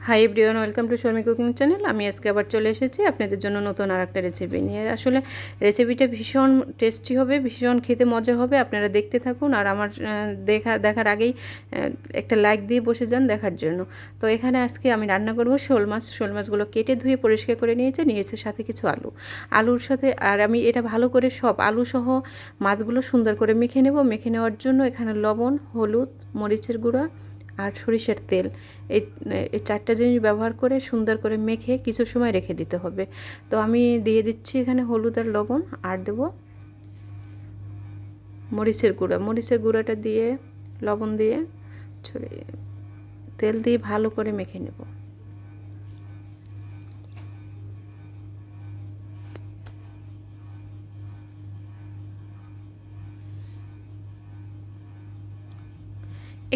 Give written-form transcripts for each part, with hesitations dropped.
Hi everyone, welcome to Sharmi cooking channel. আমি আজকে আবার চলে এসেছি আপনাদের জন্য নতুন আর একটা রেসিপি নিয়ে। আসলে রেসিপিটা ভীষণ টেস্টি হবে, ভীষণ খেতে মজা হবে। আপনারা দেখতে থাকুন আর আমার দেখার আগেই একটা লাইক দিয়ে বসে যান দেখার জন্য। তো এখানে আজকে আমি রান্না করব শোল মাছ। শোল মাছগুলো কেটে ধুয়ে পরিষ্কার করে নিয়েছে সাথে কিছু আলুর সাথে। আর আমি এটা ভালো করে সব আলু সহ মাছগুলো সুন্দর করে মেখে নেব। মেখে নেওয়ার জন্য এখানে লবণ, হলুদ, মরিচের গুঁড়া আর সরিষার তেল, এই এই চারটা জিনিস ব্যবহার করে সুন্দর করে মেখে কিছু সময় রেখে দিতে হবে। তো আমি দিয়ে দিচ্ছি এখানে হলুদ আর লবণ, আর দেবো মরিচের গুঁড়াটা দিয়ে, লবণ দিয়ে, ছড়িয়ে তেল দিয়ে ভালো করে মেখে নেব।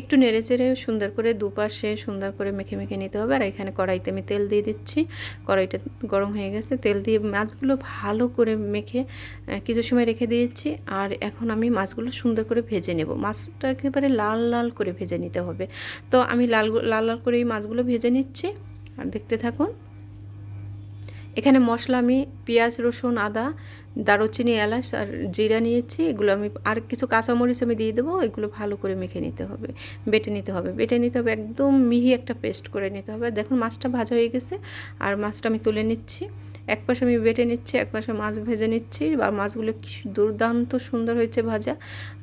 একটু নেড়েচেড়ে সুন্দর করে দুপাশে সুন্দর করে মেখে মেখে নিতে হবে। আর এখানে কড়াইতে আমি তেল দিয়ে দিচ্ছি। কড়াইটা গরম হয়ে গেছে, তেল দিয়ে মাছগুলো ভালো করে মেখে কিছু সময় রেখে দিয়েছি। আর এখন আমি মাছগুলো সুন্দর করে ভেজে নেব। মাছটা একেবারে লাল লাল করে ভেজে নিতে হবে। তো আমি লাল লাল করে এই মাছগুলো ভেজে নিচ্ছি, আর দেখতে থাকুন। এখানে মশলা আমি পেঁয়াজ, রসুন, আদা, দারুচিনি, এলাচ আর জিরা নিয়েছি। এগুলো আমি আর কিছু কাঁচামরিচ আমি দিয়ে দেবো। এগুলো ভালো করে মেখে নিতে হবে, বেটে নিতে হবে একদম মিহি একটা পেস্ট করে নিতে হবে। দেখুন মাছটা ভাজা হয়ে গেছে, আর মাছটা আমি তুলে নিচ্ছি। এক পাশে আমি বেটে নিচ্ছি, এক পাশে মাছ ভেজে নিচ্ছি। বা মাছগুলো কি দুর্দান্ত সুন্দর হয়েছে ভাজা।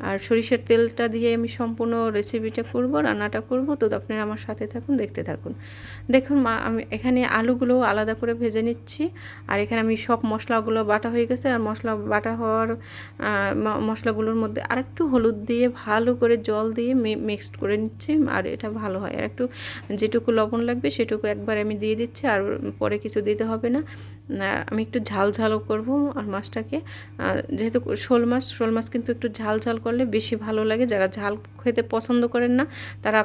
আর সরিষার তেলটা দিয়ে আমি সম্পূর্ণ রেসিপিটা করব, রান্নাটা করব। তো আপনারা আমার সাথে থাকুন, দেখতে থাকুন। দেখুন আমি এখানে আলুগুলো আলাদা করে ভেজে নিচ্ছি। আর এখানে আমি সব মশলাগুলো বাটা হয়ে গেছে। আর মশলা বাটা হওয়ার মশলাগুলোর মধ্যে আরেকটু হলুদ দিয়ে ভালো করে জল দিয়ে মিক্সড করে নিচ্ছি। আর এটা ভালো হয়। আর একটু যেটুকু লবণ লাগবে সেটুকু একবার আমি দিয়ে দিচ্ছি, আর পরে কিছু দিতে হবে না। আমি একটু ঝাল ঝালও করব। আর মাছটাকে যেহেতু শোল মাছ কিন্তু একটু ঝাল ঝাল করলে বেশি ভালো লাগে। যারা ঝাল খেতে পছন্দ করেন না তারা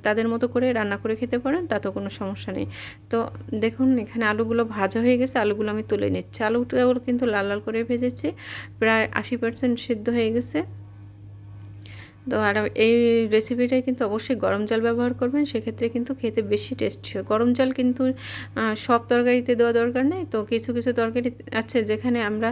তাদের মতো করে রান্না করে খেতে পারেন, তাতেও কোনো সমস্যা নেই। তো দেখুন এখানে আলুগুলো ভাজা হয়ে গেছে, আলুগুলো আমি তুলে নিচ্ছি। আলুটাও কিন্তু লাল লাল করে ভেজেছি, প্রায় 80% সিদ্ধ হয়ে গেছে। তো আর এই রেসিপিটাই কিন্তু অবশ্যই গরম জল ব্যবহার করবেন, সেক্ষেত্রে কিন্তু খেতে বেশি টেস্টি হয়। গরম জল কিন্তু সব তরকারিতে দেওয়া দরকার নেই। তো কিছু কিছু তরকারি আছে যেখানে আমরা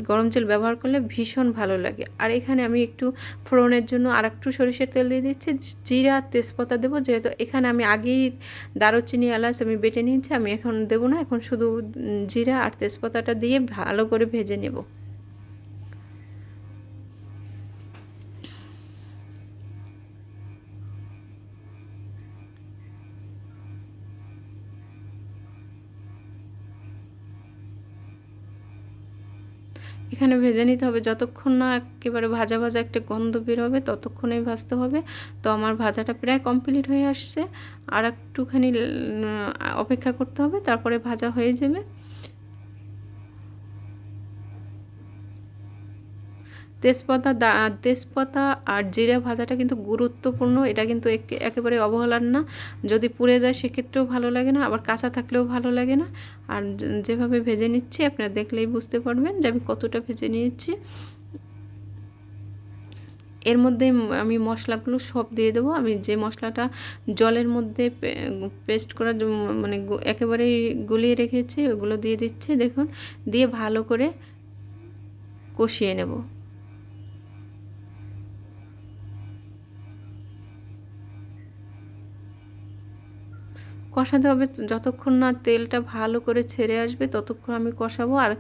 গরম জল ব্যবহার করলে ভীষণ ভালো লাগে। আর এখানে আমি একটু ফোড়নের জন্য আর একটু সরিষার তেল দিয়ে দিচ্ছি, জিরা তেজপাতা দেবো। যেহেতু এখানে আমি আগেই দারুচিনি, এলাচ আমি বেটে নিয়েছি, আমি এখন দেবো না। এখন শুধু জিরা আর তেজপাতাটা দিয়ে ভালো করে ভেজে নেব। এখানে ভেজে নিতে হবে যতক্ষণ না একেবারে ভাজা ভাজা একটা গন্ধ বের হবে, ততক্ষণেই ভাজতে হবে। তো আমার ভাজাটা প্রায় কমপ্লিট হয়ে আসছে। আর একটুখানি অপেক্ষা করতে হবে, তারপরে ভাজা হয়ে যাবে। তেজপাতা আর জিরা ভাজাটা কিন্তু গুরুত্বপূর্ণ। এটা কিন্তু একেবারে অবহেলার না। যদি পুড়ে যায় সেক্ষেত্রেও ভালো লাগে না, আবার কাঁচা থাকলেও ভালো লাগে না। আর যেভাবে ভেজে নিচ্ছি আপনারা দেখলেই বুঝতে পারবেন যে আমি কতটা ভেজে নিয়েছি। এর মধ্যে আমি মশলাগুলো সব দিয়ে দেবো। আমি যে মশলাটা জলের মধ্যে পেস্ট করা মানে একেবারেই গুলিয়ে রেখেছি ওগুলো দিয়ে দিচ্ছি। দেখুন, দিয়ে ভালো করে কষিয়ে নেব। কষাতে হবে যতক্ষণ না তেলটা ভালো করে ছেড়ে আসবে, ততক্ষণ আমি কষাবো। আর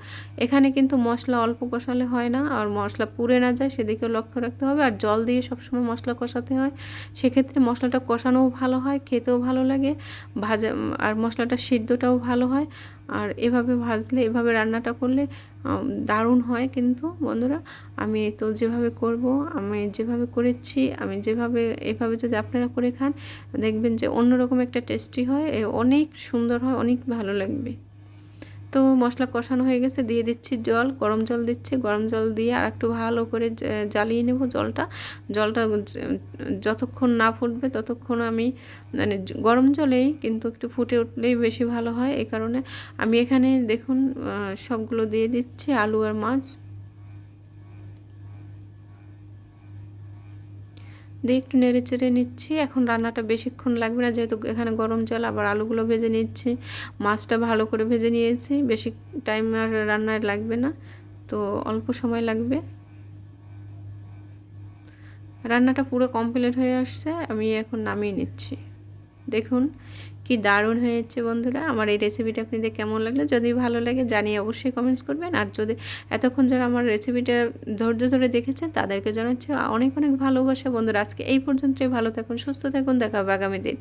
এখানে কিন্তু মশলা অল্প কষালে হয় না, আর মশলা পুড়ে না যায় সেদিকেও লক্ষ্য রাখতে হবে। আর জল দিয়ে সবসময় মশলা কষাতে হয়, সেক্ষেত্রে মশলাটা কষানোও ভালো হয়, খেতেও ভালো লাগে, ভাজা আর মশলাটা সিদ্ধটাও ভালো হয়। আর এভাবে ভাজলে, এভাবে রান্নাটা করলে দারুণ হয়। কিন্তু বন্ধুরা, আমি তো যেভাবে করব, আমি যেভাবে করেছি, এভাবে যদি আপনারা করে খান, দেখবেন যে অন্যরকম একটা টেস্টি হয়, অনেক সুন্দর হয়, অনেক ভালো লাগবে। তো মশলা কষানো হয়ে গেছে, দিয়ে দিচ্ছি জল, গরম জল দিচ্ছি। গরম জল দিয়ে আর একটু ভালো করে জ্বালিয়ে নেব জলটা যতক্ষণ না ফুটবে ততক্ষণ আমি মানে গরম জলেই, কিন্তু একটু ফুটে উঠলেই বেশি ভালো হয়। এই কারণে আমি এখানে দেখুন সবগুলো দিয়ে দিচ্ছি, আলু আর মাছ। দিয়ে একটু নেড়ে চেড়ে নিচ্ছি। এখন রান্নাটা বেশিক্ষণ লাগবে না, যেহেতু এখানে গরম জল, আবার আলুগুলো ভেজে নিচ্ছি, মাছটা ভালো করে ভেজে নিয়েছি, বেশি টাইম আর রান্নায় লাগবে না, তো অল্প সময় লাগবে। রান্নাটা পুরো কমপ্লিট হয়ে আসছে, আমি এখন নামিয়ে নিচ্ছি। দেখুন কি দারুণ হয়েছে বন্ধুরা। আমার এই রেসিপিটা আপনাদের কেমন লাগলো, যদি ভালো লাগে জানিয়ে অবশ্যই কমেন্টস করবেন। আর যদি এতক্ষণ যারা আমার রেসিপিটা ধৈর্য ধরে দেখেছেন তাদেরকে জানাচ্ছি অনেক অনেক ভালোবাসা বন্ধুরা। আজকে এই পর্যন্তই, ভালো থাকুন, সুস্থ থাকুন, দেখা হবে আগামী দিন।